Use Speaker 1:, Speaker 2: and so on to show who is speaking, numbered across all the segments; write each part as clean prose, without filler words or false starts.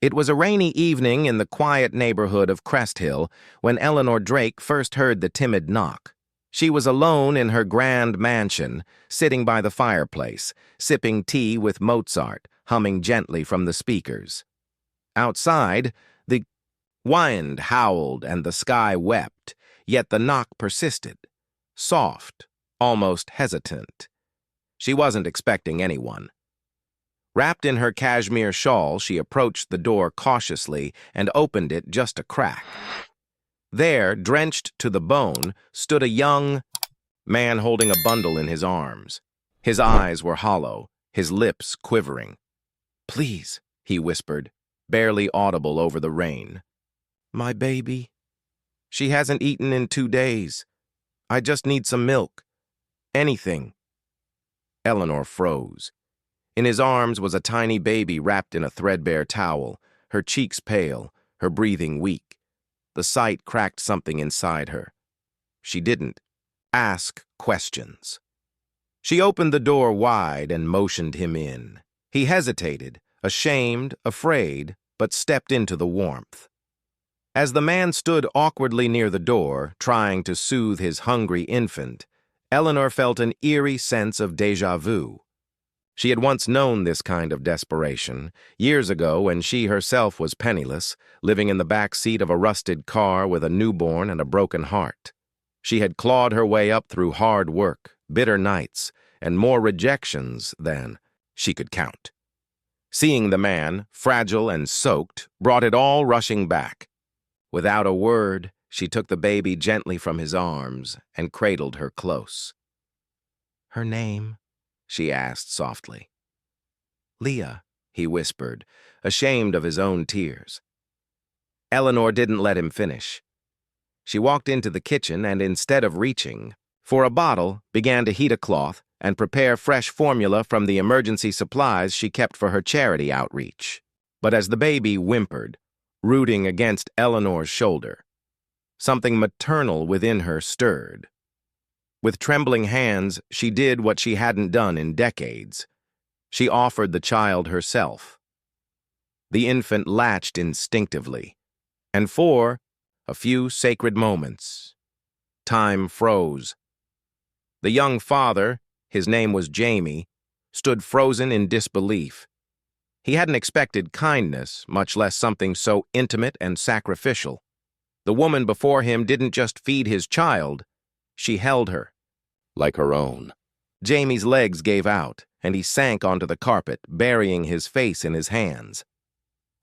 Speaker 1: It was a rainy evening in the quiet neighborhood of Crest Hill when Eleanor Drake first heard the timid knock. She was alone in her grand mansion, sitting by the fireplace, sipping tea with Mozart, humming gently from the speakers. Outside, the wind howled and the sky wept, yet the knock persisted, soft, almost hesitant. She wasn't expecting anyone. Wrapped in her cashmere shawl, she approached the door cautiously and opened it just a crack. There, drenched to the bone, stood a young man holding a bundle in his arms. His eyes were hollow, his lips quivering. "Please," he whispered, barely audible over the rain. "My baby. She hasn't eaten in 2 days. I just need some milk. Anything." Eleanor froze. In his arms was a tiny baby wrapped in a threadbare towel, her cheeks pale, her breathing weak. The sight cracked something inside her. She didn't ask questions. She opened the door wide and motioned him in. He hesitated, ashamed, afraid, but stepped into the warmth. As the man stood awkwardly near the door, trying to soothe his hungry infant, Eleanor felt an eerie sense of déjà vu. She had once known this kind of desperation, years ago when she herself was penniless, living in the back seat of a rusted car with a newborn and a broken heart. She had clawed her way up through hard work, bitter nights, and more rejections than she could count. Seeing the man, fragile and soaked, brought it all rushing back. Without a word, she took the baby gently from his arms and cradled her close. "Her name?" she asked softly. "Leah," he whispered, ashamed of his own tears. Eleanor didn't let him finish. She walked into the kitchen and, instead of reaching for a bottle, began to heat a cloth and prepare fresh formula from the emergency supplies she kept for her charity outreach. But as the baby whimpered, rooting against Eleanor's shoulder, something maternal within her stirred. With trembling hands, she did what she hadn't done in decades. She offered the child herself. The infant latched instinctively, and for a few sacred moments, time froze. The young father, his name was Jamie, stood frozen in disbelief. He hadn't expected kindness, much less something so intimate and sacrificial. The woman before him didn't just feed his child, she held her like her own. Jamie's legs gave out, and he sank onto the carpet, burying his face in his hands.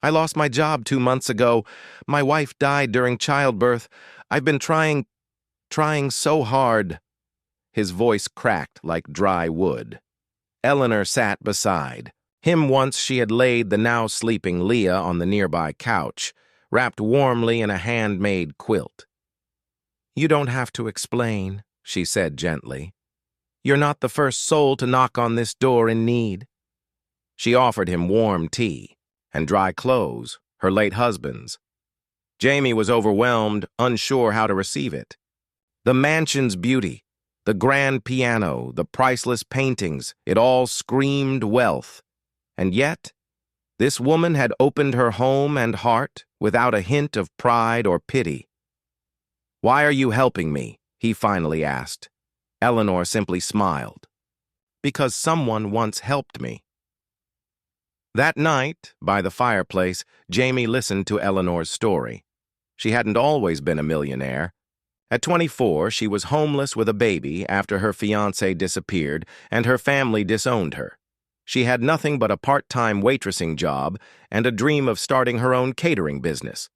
Speaker 1: "I lost my job 2 months ago. My wife died during childbirth. I've been trying so hard." His voice cracked like dry wood. Eleanor sat beside him. Once she had laid the now sleeping Leah on the nearby couch, wrapped warmly in a handmade quilt. "You don't have to explain," she said gently. "You're not the first soul to knock on this door in need." She offered him warm tea and dry clothes, her late husband's. Jamie was overwhelmed, unsure how to receive it. The mansion's beauty, the grand piano, the priceless paintings, it all screamed wealth. And yet, this woman had opened her home and heart without a hint of pride or pity. "Why are you helping me?" he finally asked. Eleanor simply smiled. "Because someone once helped me." That night, by the fireplace, Jamie listened to Eleanor's story. She hadn't always been a millionaire. At 24, she was homeless with a baby after her fiancé disappeared and her family disowned her. She had nothing but a part-time waitressing job and a dream of starting her own catering business.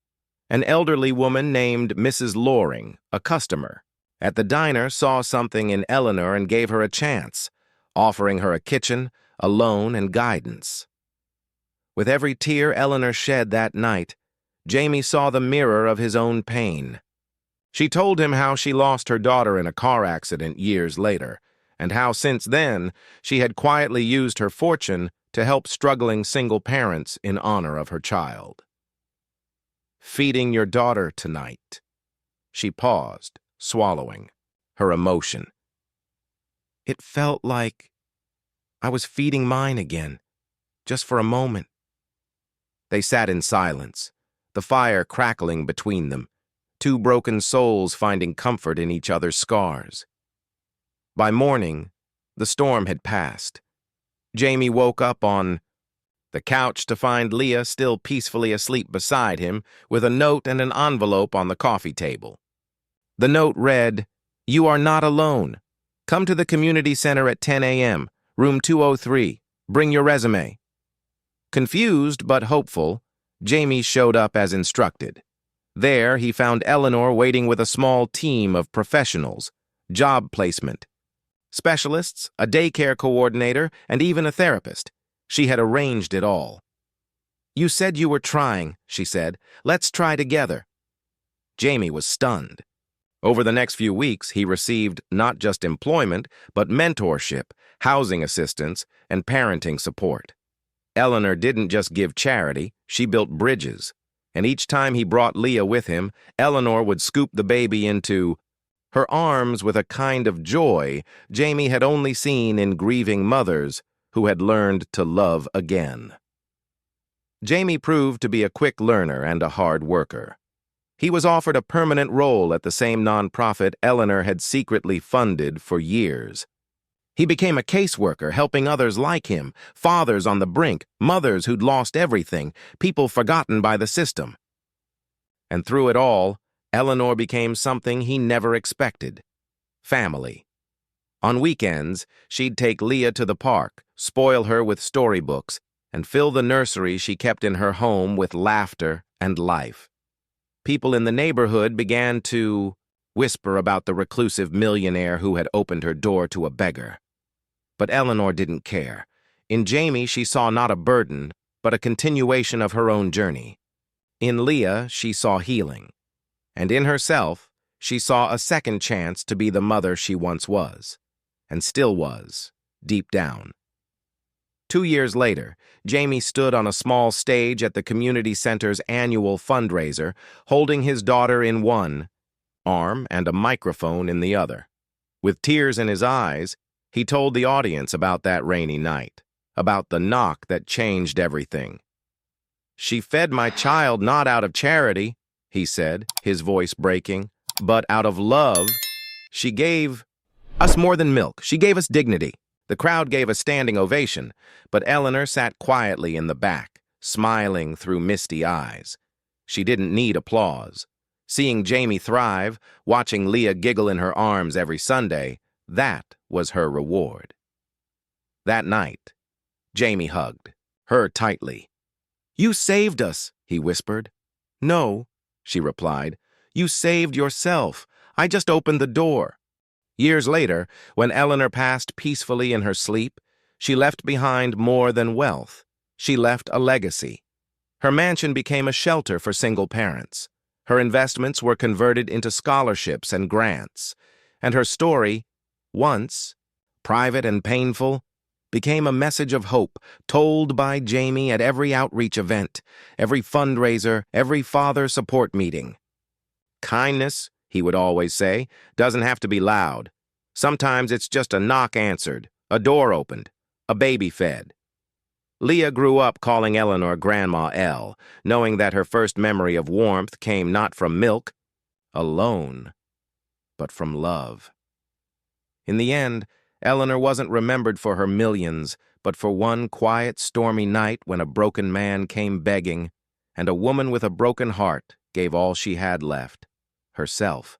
Speaker 1: An elderly woman named Mrs. Loring, a customer at the diner, saw something in Eleanor and gave her a chance, offering her a kitchen, a loan, and guidance. With every tear Eleanor shed that night, Jamie saw the mirror of his own pain. She told him how she lost her daughter in a car accident years later, and how since then she had quietly used her fortune to help struggling single parents in honor of her child. "Feeding your daughter tonight." She paused, swallowing her emotion. "It felt like I was feeding mine again, just for a moment. They sat in silence, the fire crackling between them, two broken souls finding comfort in each other's scars. By morning, the storm had passed. Jamie woke up on the couch to find Leah still peacefully asleep beside him with a note and an envelope on the coffee table. The note read, "You are not alone. Come to the community center at 10 a.m., room 203. Bring your resume." Confused but hopeful, Jamie showed up as instructed. There, he found Eleanor waiting with a small team of professionals, job placement specialists, a daycare coordinator, and even a therapist. She had arranged it all. "You said you were trying," she said. "Let's try together." Jamie was stunned. Over the next few weeks, he received not just employment, but mentorship, housing assistance, and parenting support. Eleanor didn't just give charity, she built bridges. And each time he brought Leah with him, Eleanor would scoop the baby into her arms with a kind of joy Jamie had only seen in grieving mothers who had learned to love again. Jamie proved to be a quick learner and a hard worker. He was offered a permanent role at the same nonprofit Eleanor had secretly funded for years. He became a caseworker, helping others like him, fathers on the brink, mothers who'd lost everything, people forgotten by the system. And through it all, Eleanor became something he never expected: family. On weekends, she'd take Leah to the park, spoil her with storybooks, and fill the nursery she kept in her home with laughter and life. People in the neighborhood began to whisper about the reclusive millionaire who had opened her door to a beggar. But Eleanor didn't care. In Jamie, she saw not a burden, but a continuation of her own journey. In Leah, she saw healing. And in herself, she saw a second chance to be the mother she once was, and still was, deep down. 2 years later, Jamie stood on a small stage at the community center's annual fundraiser, holding his daughter in one arm and a microphone in the other. With tears in his eyes, he told the audience about that rainy night, about the knock that changed everything. "She fed my child not out of charity," he said, his voice breaking, "but out of love. She gave us more than milk. She gave us dignity." The crowd gave a standing ovation, but Eleanor sat quietly in the back, smiling through misty eyes. She didn't need applause. Seeing Jamie thrive, watching Leah giggle in her arms every Sunday, that was her reward. That night, Jamie hugged her tightly. "You saved us," he whispered. "No," she replied. "You saved yourself. I just opened the door." Years later, when Eleanor passed peacefully in her sleep, she left behind more than wealth. She left a legacy. Her mansion became a shelter for single parents. Her investments were converted into scholarships and grants. And her story, once private and painful, became a message of hope told by Jamie at every outreach event, every fundraiser, every father support meeting. "Kindness," he would always say, "doesn't have to be loud. Sometimes it's just a knock answered, a door opened, a baby fed." Leah grew up calling Eleanor Grandma L, knowing that her first memory of warmth came not from milk alone, but from love. In the end, Eleanor wasn't remembered for her millions, but for one quiet, stormy night when a broken man came begging, and a woman with a broken heart gave all she had left, herself.